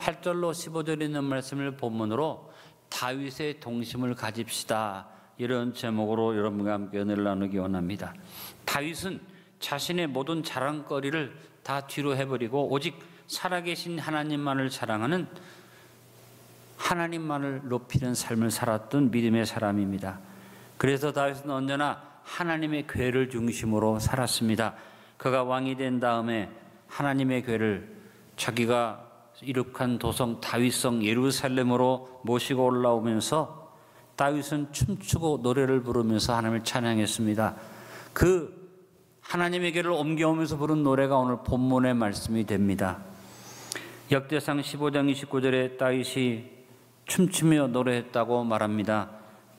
8절로 15절에 있는 말씀을 본문으로 다윗의 동심을 가집시다, 이런 제목으로 여러분과 함께 은혜를 나누기 원합니다. 다윗은 자신의 모든 자랑거리를 다 뒤로 해버리고 오직 살아계신 하나님만을 자랑하는, 하나님만을 높이는 삶을 살았던 믿음의 사람입니다. 그래서 다윗은 언제나 하나님의 궤를 중심으로 살았습니다. 그가 왕이 된 다음에 하나님의 궤를 자기가 이룩한 도성 다윗성 예루살렘으로 모시고 올라오면서 다윗은 춤추고 노래를 부르면서 하나님을 찬양했습니다. 그 하나님의 궤를 옮겨오면서 부른 노래가 오늘 본문의 말씀이 됩니다. 역대상 15장 29절에 다윗이 춤추며 노래했다고 말합니다.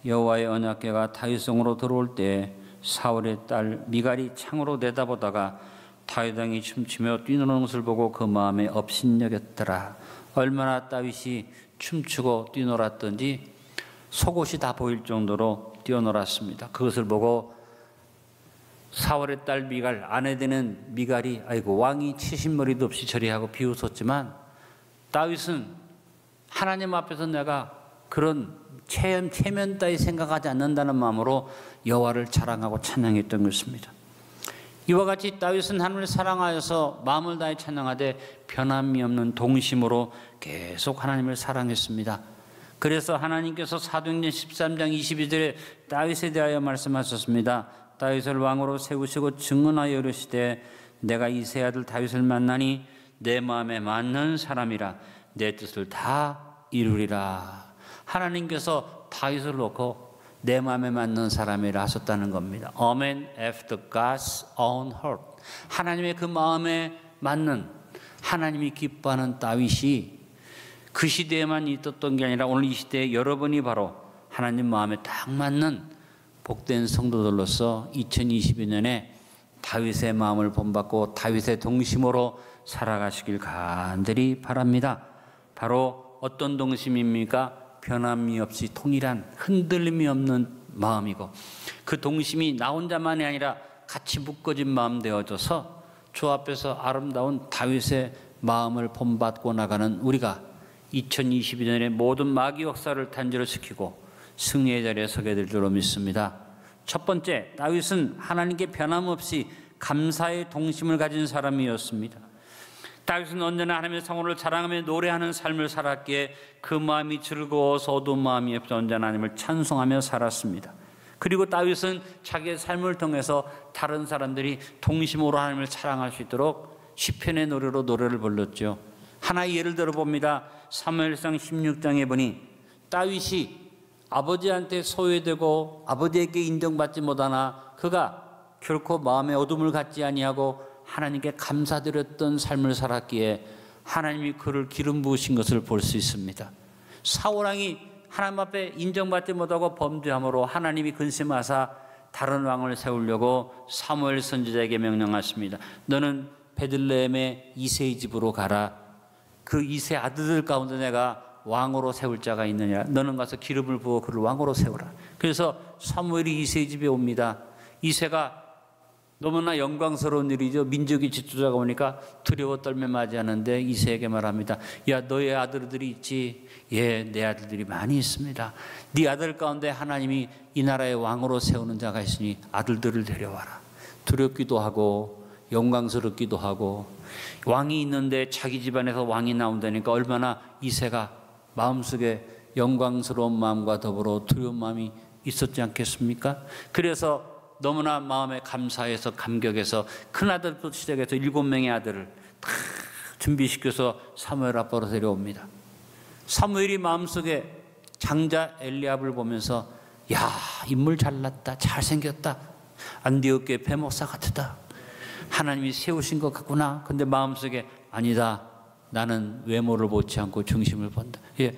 여호와의 언약궤가 다윗성으로 들어올 때 사울의 딸 미갈이 창으로 내다보다가 다윗 왕이 춤추며 뛰노는 것을 보고 그 마음에 업신여겼더라. 얼마나 다윗이 춤추고 뛰놀았던지 속옷이 다 보일 정도로 뛰어놀았습니다. 그것을 보고 사울의 딸 미갈, 아내 되는 미갈이 아이고 왕이 치신머리도 없이 저리하고 비웃었지만 다윗은 하나님 앞에서 내가 그런 체면 따위 생각하지 않는다는 마음으로 여호와를 자랑하고 찬양했던 것입니다. 이와 같이 다윗은 하나님을 사랑하여서 마음을 다해 찬양하되 변함이 없는 동심으로 계속 하나님을 사랑했습니다. 그래서 하나님께서 사도행전 13장 22절에 다윗에 대하여 말씀하셨습니다. 다윗을 왕으로 세우시고 증언하여 이르시되 내가 이새의 아들 다윗을 만나니 내 마음에 맞는 사람이라 내 뜻을 다 이루리라. 하나님께서 다윗을 놓고 내 마음에 맞는 사람이라 하셨다는 겁니다. A man after God's own heart. 하나님의 그 마음에 맞는, 하나님이 기뻐하는 다윗이 그 시대에만 있었던 게 아니라 오늘 이 시대에 여러분이 바로 하나님 마음에 딱 맞는 복된 성도들로서 2022년에 다윗의 마음을 본받고 다윗의 동심으로 살아가시길 간절히 바랍니다. 바로 어떤 동심입니까? 변함이 없이 통일한, 흔들림이 없는 마음이고, 그 동심이 나 혼자만이 아니라 같이 묶어진 마음 되어져서 주 앞에서 아름다운 다윗의 마음을 본받고 나가는 우리가 2022년에 모든 마귀 역사를 단절시키고 승리의 자리에 서게 될 줄로 믿습니다. 첫 번째, 다윗은 하나님께 변함없이 감사의 동심을 가진 사람이었습니다. 다윗은 언제나 하나님의 성호를 자랑하며 노래하는 삶을 살았기에 그 마음이 즐거워서 어두운 마음이 없어 언제나 하나님을 찬송하며 살았습니다. 그리고 다윗은 자기의 삶을 통해서 다른 사람들이 동심으로 하나님을 사랑할 수 있도록 시편의 노래로 노래를 불렀죠. 하나의 예를 들어봅니다. 사무엘상 16장에 보니 다윗이 아버지한테 소외되고 아버지에게 인정받지 못하나 그가 결코 마음에 어둠을 갖지 아니하고 하나님께 감사드렸던 삶을 살았기에 하나님이 그를 기름 부으신 것을 볼 수 있습니다. 사울왕이 하나님 앞에 인정받지 못하고 범죄함으로 하나님이 근심하사 다른 왕을 세우려고 사무엘 선지자에게 명령하십니다. 너는 베들레헴의 이새의 집으로 가라. 그 이새 아들들 가운데 내가 왕으로 세울 자가 있느냐. 너는 가서 기름을 부어 그를 왕으로 세우라. 그래서 사무엘이 이새의 집에 옵니다. 이새가 너무나 영광스러운 일이죠. 민족이 지도자가 오니까 두려워 떨며 맞이하는데 이새에게 말합니다. 야, 너의 아들들이 있지? 예, 내 아들들이 많이 있습니다. 네 아들 가운데 하나님이 이 나라의 왕으로 세우는 자가 있으니 아들들을 데려와라. 두렵기도 하고 영광스럽기도 하고 왕이 있는데 자기 집안에서 왕이 나온다니까 얼마나 이새가 마음속에 영광스러운 마음과 더불어 두려운 마음이 있었지 않겠습니까? 그래서 너무나 마음에 감사해서 감격해서 큰아들부터 시작해서 7명의 아들을 다 준비시켜서 사무엘 앞으로 데려옵니다. 사무엘이 마음속에 장자 엘리압을 보면서 야, 인물 잘났다, 잘생겼다, 안디옥교회 배목사 같다, 하나님이 세우신 것 같구나. 근데 마음속에 아니다, 나는 외모를 보지 않고 중심을 본다. 예,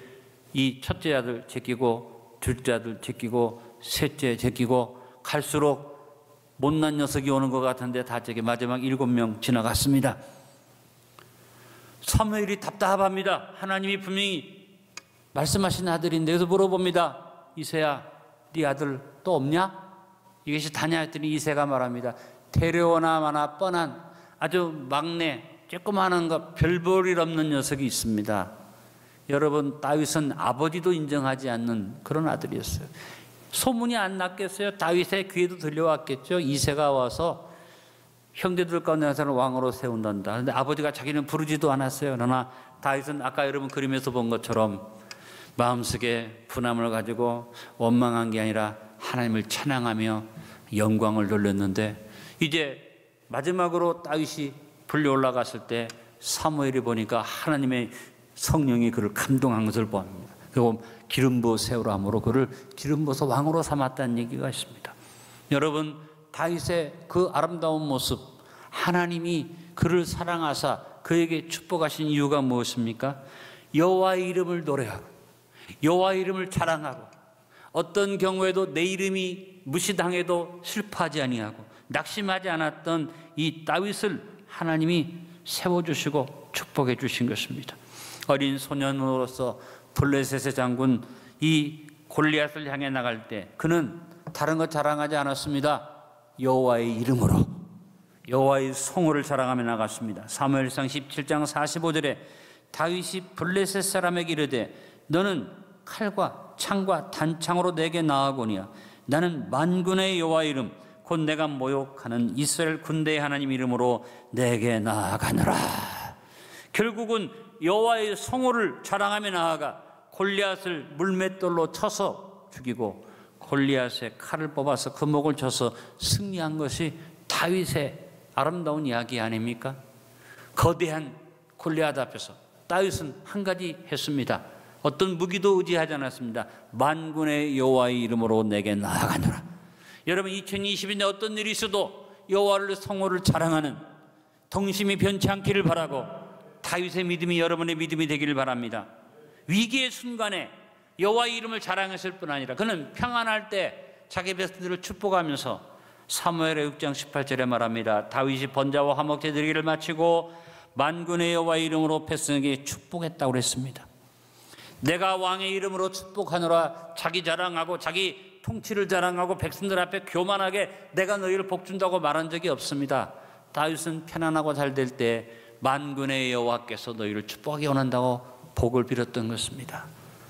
이 첫째 아들 제끼고 둘째 아들 제끼고 셋째 제끼고 갈수록 못난 녀석이 오는 것 같은데 다 제게 마지막 7명 지나갔습니다. 사무엘이 답답합니다. 하나님이 분명히 말씀하신 아들인데 그래서 물어봅니다. 이새야, 네 아들 또 없냐? 이것이 다냐 했더니 이새가 말합니다. 데려오나 마나 뻔한 아주 막내 조그마한 것 별 볼 일 없는 녀석이 있습니다. 여러분, 다윗은 아버지도 인정하지 않는 그런 아들이었어요. 소문이 안 났겠어요? 다윗의 귀에도 들려왔겠죠? 이새가 와서 형제들 가운데 한 사람을 왕으로 세운단다. 그런데 아버지가 자기는 부르지도 않았어요. 그러나 다윗은 아까 여러분 그림에서 본 것처럼 마음속에 분함을 가지고 원망한 게 아니라 하나님을 찬양하며 영광을 돌렸는데, 이제 마지막으로 다윗이 불려 올라갔을 때 사무엘이 보니까 하나님의 성령이 그를 감동한 것을 봅니다. 그리고 기름 부어 세우라 함으로 그를 기름 부어서 왕으로 삼았다는 얘기가 있습니다. 여러분, 다윗의 그 아름다운 모습, 하나님이 그를 사랑하사 그에게 축복하신 이유가 무엇입니까? 여호와의 이름을 노래하고 여호와의 이름을 자랑하고 어떤 경우에도 내 이름이 무시당해도 슬퍼하지 아니하고 낙심하지 않았던 이 다윗을 하나님이 세워주시고 축복해 주신 것입니다. 어린 소년으로서 블레셋의 장군 이 골리앗을 향해 나갈 때 그는 다른 것 자랑하지 않았습니다. 여호와의 이름으로 여호와의 성호를 자랑하며 나갔습니다. 사무엘상 17장 45절에 다윗이 블레셋 사람에게 이르되 너는 칼과 창과 단창으로 내게 나아오니야. 나는 만군의 여호와의 이름 곧 내가 모욕하는 이스라엘 군대의 하나님 이름으로 내게 나아가느라. 결국은 여호와의 성호를 자랑하며 나아가 골리앗을 물맷돌로 쳐서 죽이고 골리앗의 칼을 뽑아서 그 목을 쳐서 승리한 것이 다윗의 아름다운 이야기 아닙니까? 거대한 골리앗 앞에서 다윗은 한 가지 했습니다. 어떤 무기도 의지하지 않았습니다. 만군의 여호와의 이름으로 내게 나아가노라. 여러분, 2020년에 어떤 일이 있어도 여호와를 성호를 자랑하는 동심이 변치 않기를 바라고 다윗의 믿음이 여러분의 믿음이 되기를 바랍니다. 위기의 순간에 여호와의 이름을 자랑했을 뿐 아니라 그는 평안할 때 자기 백성들을 축복하면서 사무엘의 6장 18절에 말합니다. 다윗이 번제와 화목제 드리기를 마치고 만군의 여호와의 이름으로 백성에게 축복했다고 그랬습니다. 내가 왕의 이름으로 축복하노라. 자기 자랑하고 자기 통치를 자랑하고 백성들 앞에 교만하게 내가 너희를 복준다고 말한 적이 없습니다. 다윗은 편안하고 잘 될 때 만군의 여호와께서 너희를 축복하게 원한다고 복을 빌었던 것입니다.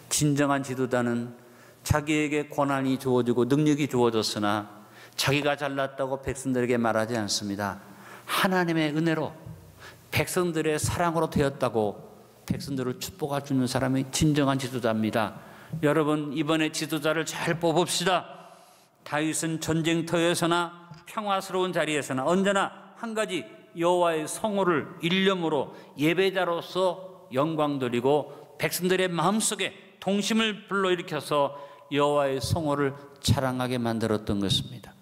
진정한 지도자는 자기에게 권한이 주어지고 능력이 주어졌으나 자기가 잘났다고 백성들에게 말하지 않습니다. 하나님의 은혜로 백성들의 사랑으로 되었다고 백성들을 축복해 주는 사람이 진정한 지도자입니다. 여러분, 이번에 지도자를 잘 뽑읍시다. 다윗은 전쟁터에서나 평화스러운 자리에서나 언제나 한 가지 여호와의 성호를 일념으로 예배자로서 영광 돌리고 백성들의 마음속에 동심을 불러일으켜서 여호와의 성호를 자랑하게 만들었던 것입니다.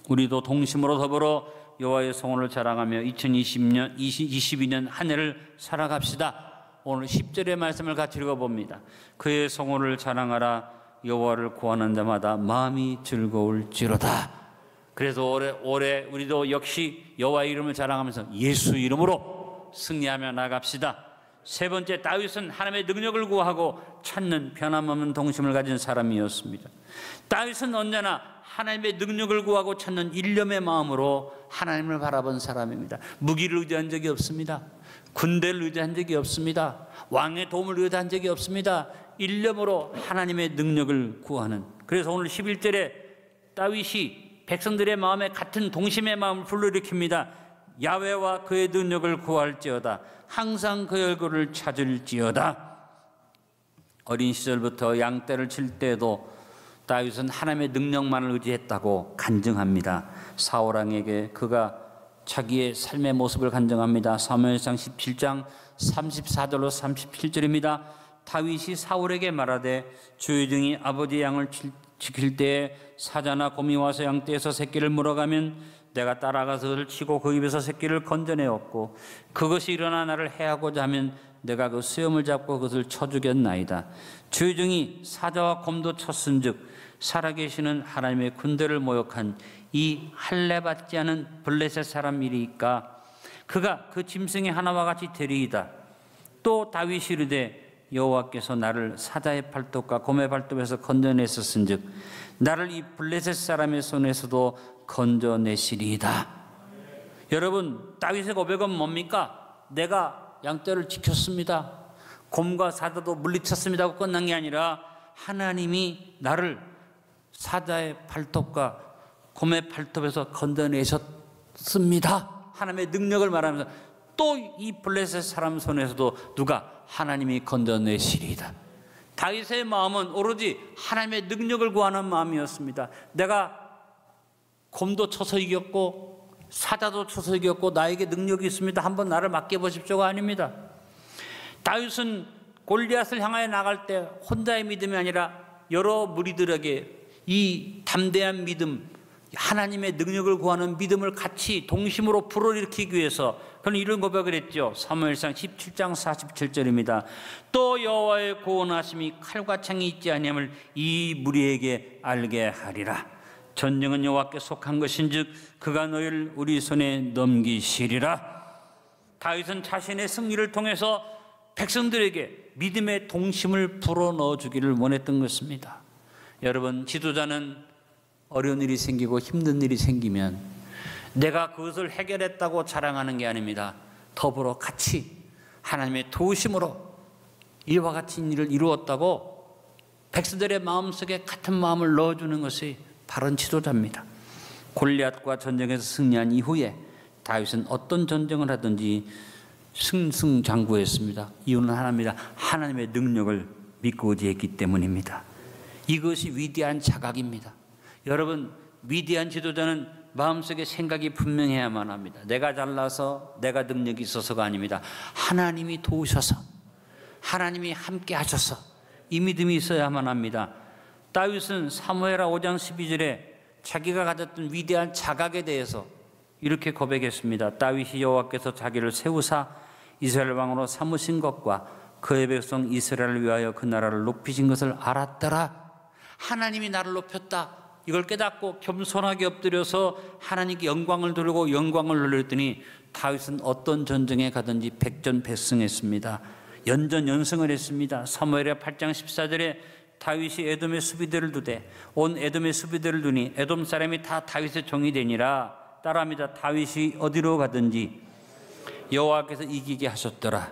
우리도 동심으로 더불어 여호와의 성호를 자랑하며 2022년 한 해를 살아갑시다. 오늘 10절의 말씀을 같이 읽어봅니다. 그의 성호를 자랑하라. 여호와를 구하는 자마다 마음이 즐거울지로다. 그래서 올해 우리도 역시 여호와의 이름을 자랑하면서 예수 이름으로 승리하며 나갑시다. 세 번째, 다윗은 하나님의 능력을 구하고 찾는 변함없는 동심을 가진 사람이었습니다. 다윗은 언제나 하나님의 능력을 구하고 찾는 일념의 마음으로 하나님을 바라본 사람입니다. 무기를 의지한 적이 없습니다. 군대를 의지한 적이 없습니다. 왕의 도움을 의지한 적이 없습니다. 일념으로 하나님의 능력을 구하는. 그래서 오늘 11절에 다윗이 백성들의 마음에 같은 동심의 마음을 불러일으킵니다. 야훼와 그의 능력을 구할지어다. 항상 그의 얼굴을 찾을지어다. 어린 시절부터 양떼를 칠 때에도 다윗은 하나님의 능력만을 의지했다고 간증합니다. 사울왕에게 그가 자기의 삶의 모습을 간증합니다. 사무엘상 17장 34절로 37절입니다. 다윗이 사울에게 말하되 주의 종이 아버지의 양을 지킬 때에 사자나 곰이 와서 양떼에서 새끼를 물어가면 내가 따라가서 그를 치고 그 입에서 새끼를 건져내었고 그것이 일어나 나를 해하고자 하면 내가 그 수염을 잡고 그것을 쳐 죽였나이다. 주의 종이 사자와 곰도 쳤은즉 살아계시는 하나님의 군대를 모욕한 이 할례받지 않은 블레셋 사람이리까 그가 그 짐승의 하나와 같이 되리이다. 또 다윗이 이르되 여호와께서 나를 사자의 팔뚝과 곰의 발톱에서 건져내셨은즉 나를 이 블레셋 사람의 손에서도 건져내시리이다. 여러분, 다윗의 고백은 뭡니까? 내가 양떼를 지켰습니다. 곰과 사자도 물리쳤습니다 하고 끝난 게 아니라 하나님이 나를 사자의 발톱과 곰의 발톱에서 건져내셨습니다. 하나님의 능력을 말하면서 또 이 블레셋 사람 손에서도 누가 하나님이 건져내시리이다. 다윗의 마음은 오로지 하나님의 능력을 구하는 마음이었습니다. 내가 곰도 쳐서 이겼고 사자도 쳐서 이겼고 나에게 능력이 있습니다. 한번 나를 맡겨보십시오가 아닙니다. 다윗은 골리앗을 향하여 나갈 때 혼자의 믿음이 아니라 여러 무리들에게 이 담대한 믿음, 하나님의 능력을 구하는 믿음을 같이 동심으로 불어일으키기 위해서 그는 이런 고백을 했죠. 사무엘상 17장 47절입니다. 또 여호와의 구원하심이 칼과 창이 있지 아니함을 이 무리에게 알게 하리라. 전쟁은 여호와께 속한 것인즉 그가 너희를 우리 손에 넘기시리라. 다윗은 자신의 승리를 통해서 백성들에게 믿음의 동심을 불어넣어 주기를 원했던 것입니다. 여러분, 지도자는 어려운 일이 생기고 힘든 일이 생기면 내가 그것을 해결했다고 자랑하는 게 아닙니다. 더불어 같이 하나님의 도우심으로 이와 같은 일을 이루었다고 백성들의 마음속에 같은 마음을 넣어주는 것이 바른 지도자입니다. 골리앗과 전쟁에서 승리한 이후에 다윗은 어떤 전쟁을 하든지 승승장구했습니다. 이유는 하나입니다. 하나님의 능력을 믿고 의지했기 때문입니다. 이것이 위대한 자각입니다. 여러분, 위대한 지도자는 마음속에 생각이 분명해야만 합니다. 내가 잘나서 내가 능력이 있어서가 아닙니다. 하나님이 도우셔서 하나님이 함께 하셔서 이 믿음이 있어야만 합니다. 다윗은 사무엘하 5장 12절에 자기가 가졌던 위대한 자각에 대해서 이렇게 고백했습니다. 다윗이 여호와께서 자기를 세우사 이스라엘 왕으로 삼으신 것과 그의 백성 이스라엘을 위하여 그 나라를 높이신 것을 알았더라. 하나님이 나를 높였다. 이걸 깨닫고 겸손하게 엎드려서 하나님께 영광을 돌리고 영광을 돌렸더니 다윗은 어떤 전쟁에 가든지 백전백승했습니다. 연전연승을 했습니다. 사무엘하 8장 14절에 다윗이 에돔의 수비대를 두되 온 에돔의 수비대를 두니 에돔 사람이 다 다윗의 종이 되니라. 따라합니다. 다윗이 어디로 가든지 여호와께서 이기게 하셨더라.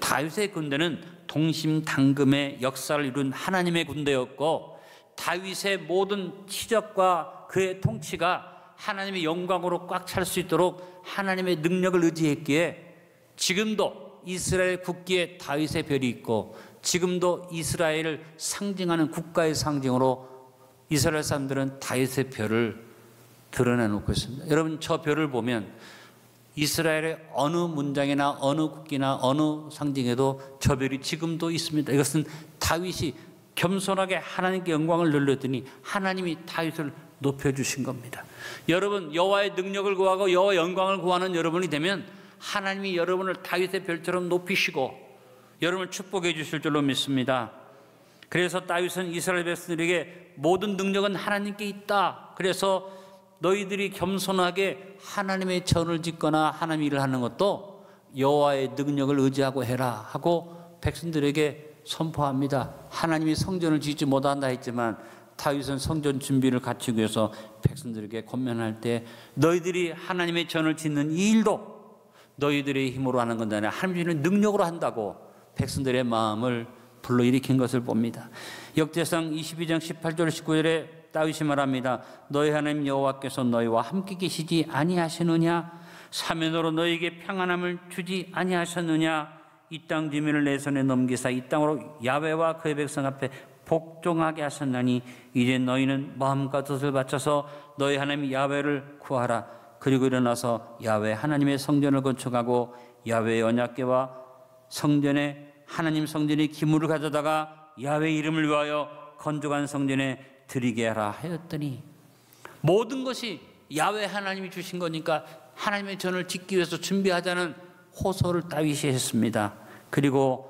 다윗의 군대는 동심당금의 역사를 이룬 하나님의 군대였고 다윗의 모든 치적과 그의 통치가 하나님의 영광으로 꽉 찰 수 있도록 하나님의 능력을 의지했기에 지금도 이스라엘 국기에 다윗의 별이 있고 지금도 이스라엘을 상징하는 국가의 상징으로 이스라엘 사람들은 다윗의 별을 드러내놓고 있습니다. 여러분, 저 별을 보면 이스라엘의 어느 문장이나 어느 국기나 어느 상징에도 저 별이 지금도 있습니다. 이것은 다윗이 겸손하게 하나님께 영광을 돌렸더니 하나님이 다윗을 높여주신 겁니다. 여러분, 여호와의 능력을 구하고 여호와의 영광을 구하는 여러분이 되면 하나님이 여러분을 다윗의 별처럼 높이시고 여러분을 축복해 주실 줄로 믿습니다. 그래서 다윗은 이스라엘 백성들에게 모든 능력은 하나님께 있다. 그래서 너희들이 겸손하게 하나님의 전을 짓거나 하나님 일을 하는 것도 여호와의 능력을 의지하고 해라 하고 백성들에게 선포합니다. 하나님이 성전을 짓지 못한다 했지만 다윗은 성전 준비를 갖추기 위해서 백성들에게 권면할 때 너희들이 하나님의 전을 짓는 이 일도 너희들의 힘으로 하는 건 아니라 하나님의 능력으로 한다고 백성들의 마음을 불러일으킨 것을 봅니다. 역대상 22장 18절 19절에 다윗이 말합니다. 너희 하나님 여호와께서 너희와 함께 계시지 아니하시느냐? 사면으로 너희에게 평안함을 주지 아니하셨느냐? 이 땅 주민을 내 손에 넘기사 이 땅으로 야훼와 그의 백성 앞에 복종하게 하셨나니 이제 너희는 마음과 뜻을 바쳐서 너희 하나님 야훼를 구하라. 그리고 일어나서 야훼 하나님의 성전을 건축하고 야훼의 언약궤와 성전에 하나님 성전의 기물을 가져다가 야훼 이름을 위하여 건축한 성전에 드리게 하라 하였더니 모든 것이 야훼 하나님이 주신 거니까 하나님의 전을 짓기 위해서 준비하자는 호소를 다윗이 했습니다. 그리고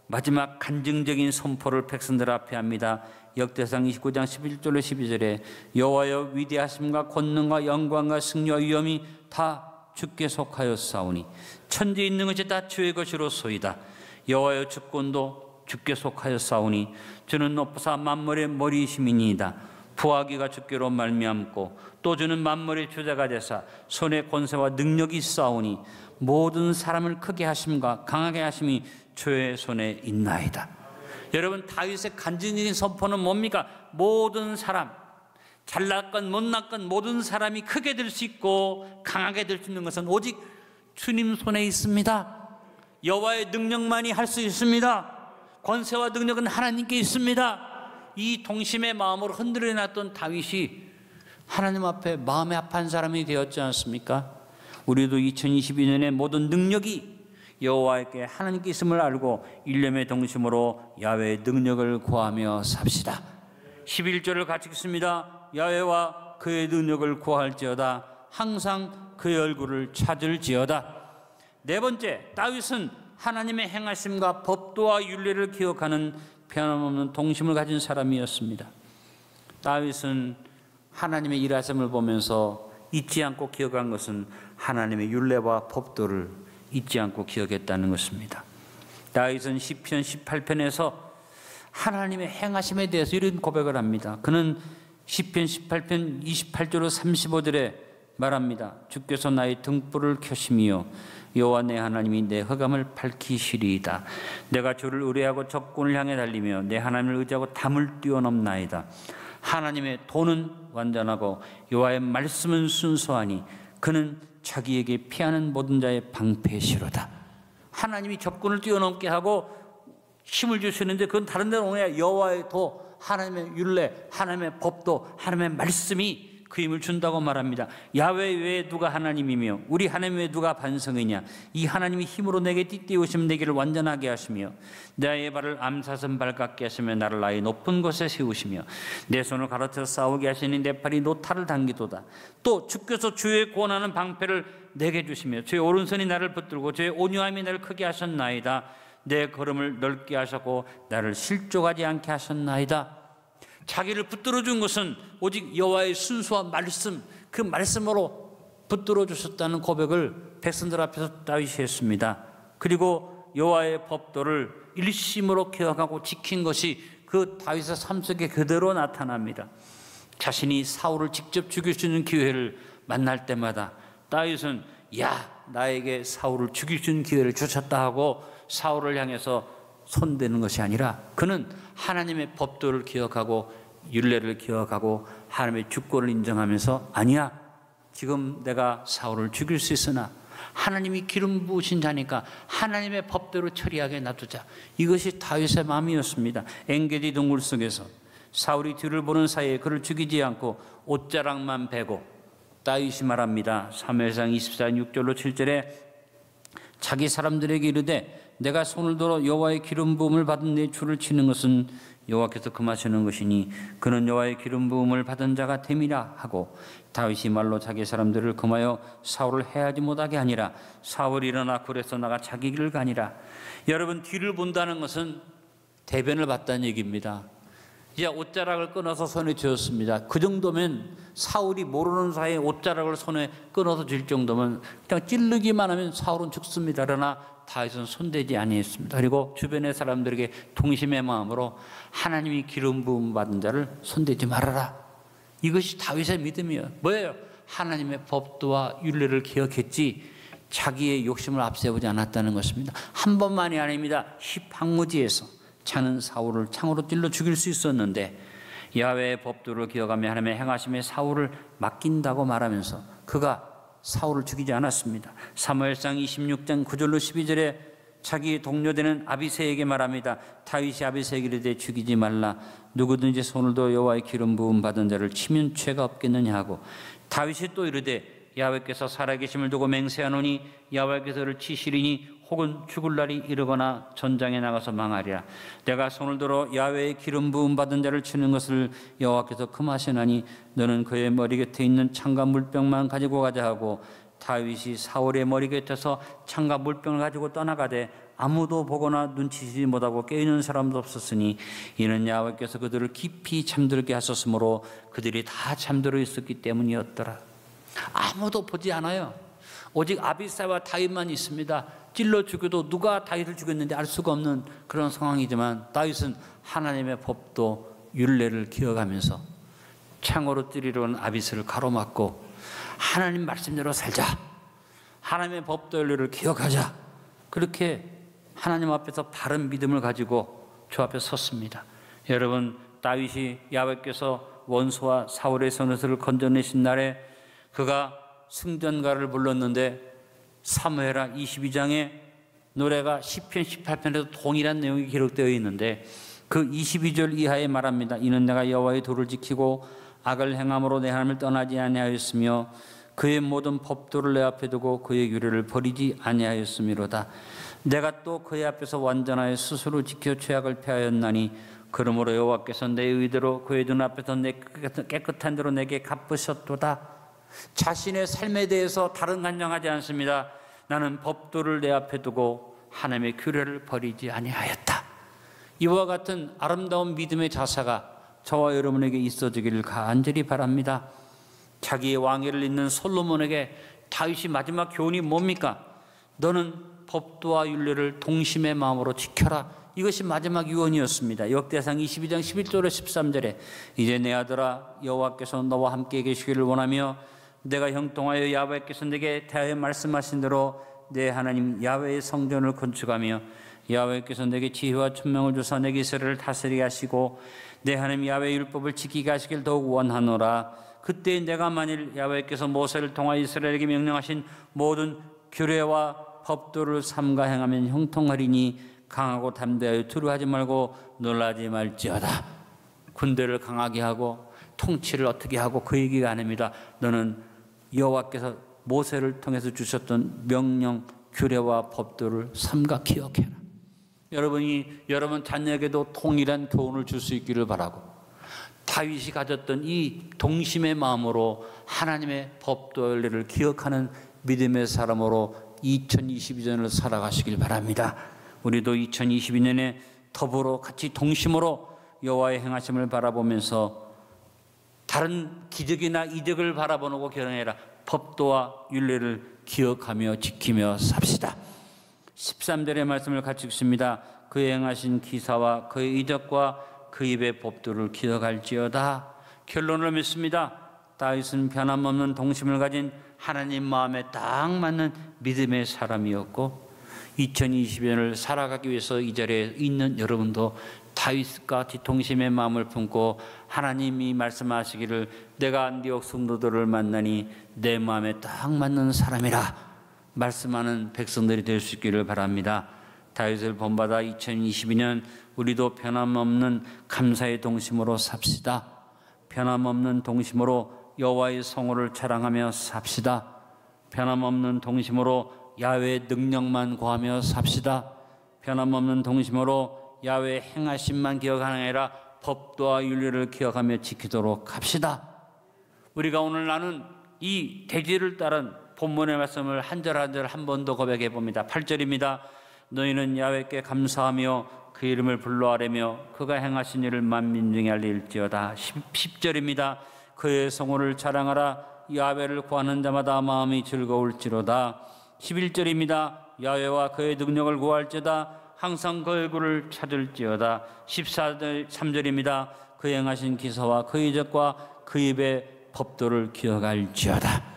마지막 간증적인 선포를 백성들 앞에 합니다. 역대상 29장 11절로 12절에 여호와여 위대하심과 권능과 영광과 승리와 위엄이 다 주께 속하였사오니 천지에 있는 것이 다 주의 것이로소이다. 여호와여 주권도 주께 속하였사오니 주는 높으사 만물의 머리이심이니이다. 부하기가 주께로 말미암고 또 주는 만물의 주자가 되사 손에 권세와 능력이 있사오니 모든 사람을 크게 하심과 강하게 하심이 주의 손에 있나이다. 여러분, 다윗의 간증적인 선포는 뭡니까? 모든 사람, 잘났건 못났건 모든 사람이 크게 될 수 있고 강하게 될 수 있는 것은 오직 주님 손에 있습니다. 여호와의 능력만이 할 수 있습니다. 권세와 능력은 하나님께 있습니다. 이 동심의 마음으로 흔들어놨던 다윗이 하나님 앞에 마음에 합한 사람이 되었지 않습니까? 우리도 2022년에 모든 능력이 여호와께 하나님께 있음을 알고 일념의 동심으로 야훼의 능력을 구하며 삽시다. 11절을 같이 읽습니다. 야훼와 그의 능력을 구할지어다. 항상 그의 얼굴을 찾을지어다. 네 번째, 다윗은 하나님의 행하심과 법도와 율례를 기억하는 변함없는 동심을 가진 사람이었습니다. 다윗은 하나님의 일하심을 보면서 잊지 않고 기억한 것은 하나님의 율례와 법도를 잊지 않고 기억했다는 것입니다. 다윗은 시편 18편에서 하나님의 행하심에 대해서 이런 고백을 합니다. 그는 시편 18편 28절로 35절에 말합니다. 주께서 나의 등불을 켜심이요 여호와 내 하나님이 내 흑암을 밝히시리이다. 내가 주를 의뢰하고 적군을 향해 달리며 내 하나님을 의지하고 담을 뛰어넘나이다. 하나님의 도는 완전하고 여호와의 말씀은 순수하니 그는 자기에게 피하는 모든 자의 방패시로다. 하나님이 적군을 뛰어넘게 하고 힘을 주시는데 그건 다른 데로 오냐. 여호와의 도, 하나님의 율례, 하나님의 법도, 하나님의 말씀이 그 힘을 준다고 말합니다. 야훼 외에 누가 하나님이며 우리 하나님 외에 누가 반성이냐. 이 하나님이 힘으로 내게 띠띠우시면 내 길을 완전하게 하시며 나의 발을 암사슴발 같게 하시며 나를 나의 높은 곳에 세우시며 내 손을 가로쳐 싸우게 하시니 내 팔이 노타를 당기도다. 또 주께서 주의 구원하는 방패를 내게 주시며 주의 오른손이 나를 붙들고 주의 온유함이 나를 크게 하셨나이다. 내 걸음을 넓게 하셨고 나를 실족하지 않게 하셨나이다. 자기를 붙들어 준 것은 오직 여호와의 순수한 말씀, 그 말씀으로 붙들어 주셨다는 고백을 백성들 앞에서 다윗이 했습니다. 그리고 여호와의 법도를 일심으로 기억하고 지킨 것이 그 다윗의 삶 속에 그대로 나타납니다. 자신이 사울을 직접 죽일 수 있는 기회를 만날 때마다 다윗은 야, 나에게 사울을 죽일 수 있는 기회를 주셨다 하고 사울을 향해서 손대는 것이 아니라 그는 하나님의 법도를 기억하고 율례를 기억하고 하나님의 주권을 인정하면서 아니야, 지금 내가 사울을 죽일 수 있으나 하나님이 기름 부으신 자니까 하나님의 법대로 처리하게 놔두자. 이것이 다윗의 마음이었습니다. 엔게디 동굴 속에서 사울이 뒤를 보는 사이에 그를 죽이지 않고 옷자락만 베고 다윗이 말합니다. 사무엘상 24장 6절로 7절에 자기 사람들에게 이르되 내가 손을 들어 여호와의 기름 부음을 받은 내 주를 치는 것은 여호와께서 금하시는 것이니 그는 여호와의 기름 부음을 받은 자가 됨이라 하고 다윗이 말로 자기 사람들을 금하여 사울을 해하지 못하게 하니라. 사울이 일어나 굴에서 나가 자기 길을 가니라. 여러분, 뒤를 본다는 것은 대변을 봤다는 얘기입니다. 이제 옷자락을 끊어서 손에 쥐었습니다. 그 정도면 사울이 모르는 사이에 옷자락을 손에 끊어서 쥘 정도면 그냥 찌르기만 하면 사울은 죽습니다. 그러나 다윗은 손대지 아니했습니다. 그리고 주변의 사람들에게 동심의 마음으로 하나님이 기름 부음 받은 자를 손대지 말아라. 이것이 다윗의 믿음이에요. 뭐예요? 하나님의 법도와 율례를 기억했지 자기의 욕심을 앞세우지 않았다는 것입니다. 한 번만이 아닙니다. 십항무지에서 자는 사울을 창으로 찔러 죽일 수 있었는데 야훼의 법도를 기억하며 하나님의 행하심에 사울을 맡긴다고 말하면서 그가 사울을 죽이지 않았습니다. 사무엘상 26장 9절로 12절에 자기 동료되는 아비새에게 말합니다. 다윗이 아비새에게 이르되 죽이지 말라. 누구든지 손을 더 여호와의 기름 부음 받은 자를 치면 죄가 없겠느냐 하고 다윗이 또 이르되 야훼께서 살아계심을 두고 맹세하노니 야훼께서 그를 치시리니 혹은 죽을 날이 이르거나 전장에 나가서 망하리라. 내가 손을 들어 야훼의 기름 부음 받은 자를 치는 것을 여호와께서 금하시나니 너는 그의 머리 곁에 있는 창과 물병만 가지고 가자 하고 다윗이 사울의 머리 곁에서 창과 물병을 가지고 떠나가되 아무도 보거나 눈치채지 못하고 깨어있는 사람도 없었으니 이는 야훼께서 그들을 깊이 잠들게 하셨으므로 그들이 다 잠들어 있었기 때문이었더라. 아무도 보지 않아요. 오직 아비새와 다윗만 있습니다. 찔러 죽여도 누가 다윗을 죽였는지 알 수가 없는 그런 상황이지만 다윗은 하나님의 법도 율례를 기억하면서 창으로 찌르러 온 아비새를 가로막고 하나님 말씀대로 살자. 하나님의 법도 율례를 기억하자. 그렇게 하나님 앞에서 바른 믿음을 가지고 주 앞에 섰습니다. 여러분, 다윗이 야훼께서 원수와 사울의 손에서 건져내신 날에 그가 승전가를 불렀는데 사무엘하 22장에 노래가 시편 18편에도 동일한 내용이 기록되어 있는데 그 22절 이하에 말합니다. 이는 내가 여호와의 도를 지키고 악을 행함으로 내 하나님을 떠나지 아니하였으며 그의 모든 법도를 내 앞에 두고 그의 규례를 버리지 아니하였음이로다. 내가 또 그의 앞에서 완전하여 스스로 지켜 죄악을 패하였나니 그러므로 여호와께서 내 의대로 그의 눈앞에서 내 깨끗한 대로 내게 갚으셨도다. 자신의 삶에 대해서 다른 간증하지 않습니다. 나는 법도를 내 앞에 두고 하나님의 규례를 버리지 아니하였다. 이와 같은 아름다운 믿음의 자세가 저와 여러분에게 있어지기를 간절히 바랍니다. 자기의 왕위를 잇는 솔로몬에게 다윗이 마지막 교훈이 뭡니까? 너는 법도와 율례를 동심의 마음으로 지켜라. 이것이 마지막 유언이었습니다. 역대상 22장 11절에 13절에 이제 내 아들아 여호와께서 너와 함께 계시기를 원하며 내가 형통하여 야훼께서 내게 대하여 말씀하신 대로 내 하나님 야훼의 성전을 건축하며 야훼께서 내게 지혜와 천명을 주사 내게 이스라엘을 다스리게 하시고 내 하나님 야훼의 율법을 지키게 하시길 더욱 원하노라. 그때 내가 만일 야훼께서 모세를 통하여 이스라엘에게 명령하신 모든 규례와 법도를 삼가 행하면 형통하리니 강하고 담대하여 두려워하지 말고 놀라지 말지어다. 군대를 강하게 하고 통치를 어떻게 하고 그 얘기가 아닙니다. 너는 여호와께서 모세를 통해서 주셨던 명령, 규례와 법도를 삼가 기억해라. 여러분이 여러분 자녀에게도 동일한 교훈을 줄 수 있기를 바라고 다윗이 가졌던 이 동심의 마음으로 하나님의 법도 율례를 기억하는 믿음의 사람으로 2022년을 살아가시길 바랍니다. 우리도 2022년에 더불어 같이 동심으로 여호와의 행하심을 바라보면서 다른 기적이나 이적을 바라보고 결혼해라. 법도와 율례를 기억하며 지키며 삽시다. 13절의 말씀을 같이 읽습니다. 그의 행하신 기사와 그의 이적과 그 입의 법도를 기억할지어다. 결론을 맺습니다. 다윗은 변함없는 동심을 가진 하나님 마음에 딱 맞는 믿음의 사람이었고 2020년을 살아가기 위해서 이 자리에 있는 여러분도 다윗과 같이 동심의 마음을 품고 하나님이 말씀하시기를 내가 안디옥 성도들을 만나니 내 마음에 딱 맞는 사람이라 말씀하는 백성들이 될 수 있기를 바랍니다. 다윗을 본받아 2022년 우리도 변함없는 감사의 동심으로 삽시다. 변함없는 동심으로 여호와의 성호를 자랑하며 삽시다. 변함없는 동심으로 야훼의 능력만 구하며 삽시다. 변함없는 동심으로 야훼의 행하심만 기억하는 게 아니라 법도와 율례를 기억하며 지키도록 합시다. 우리가 오늘 나눈 이 대지를 따른 본문의 말씀을 한 절 한 절 한 번 더 고백해 봅니다. 8절입니다. 너희는 야훼께 감사하며 그 이름을 불러아뢰며 그가 행하신 일을 만민 중에 알릴지어다. 10절입니다. 그의 성호를 자랑하라. 야훼를 구하는 자마다 마음이 즐거울지로다. 11절입니다. 야훼와 그의 능력을 구할지어다. 항상 그 얼굴을 찾을지어다. 13절입니다. 그 행하신 기사와 그 이적과 그 입의 법도를 기억할지어다.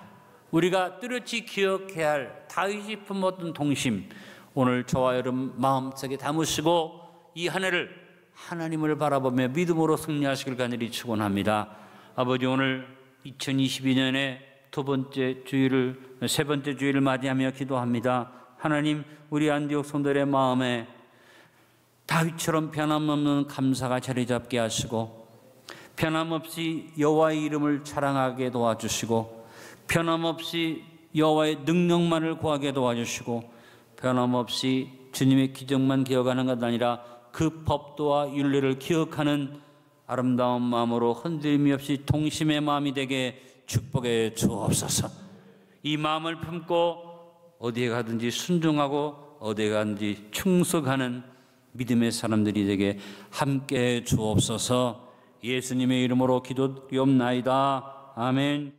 우리가 뚜렷이 기억해야 할 다윗이 품었던 동심, 오늘 저와 여러분 마음속에 담으시고 이 한 해를 하나님을 바라보며 믿음으로 승리하시길 간절히 축원합니다. 아버지, 오늘 2022년의 세 번째 주일을 맞이하며 기도합니다. 하나님, 우리 안디옥 성도들의 마음에 다윗처럼 변함없는 감사가 자리 잡게 하시고 변함없이 여호와의 이름을 자랑하게 도와주시고 변함없이 여호와의 능력만을 구하게 도와주시고 변함없이 주님의 기적만 기억하는 것 아니라 그 법도와 율례를 기억하는 아름다운 마음으로 흔들림이 없이 동심의 마음이 되게 축복해 주옵소서. 이 마음을 품고 어디에 가든지 순종하고 어디에 가든지 충성하는 믿음의 사람들이 되게 함께해 주옵소서. 예수님의 이름으로 기도드리옵나이다. 아멘.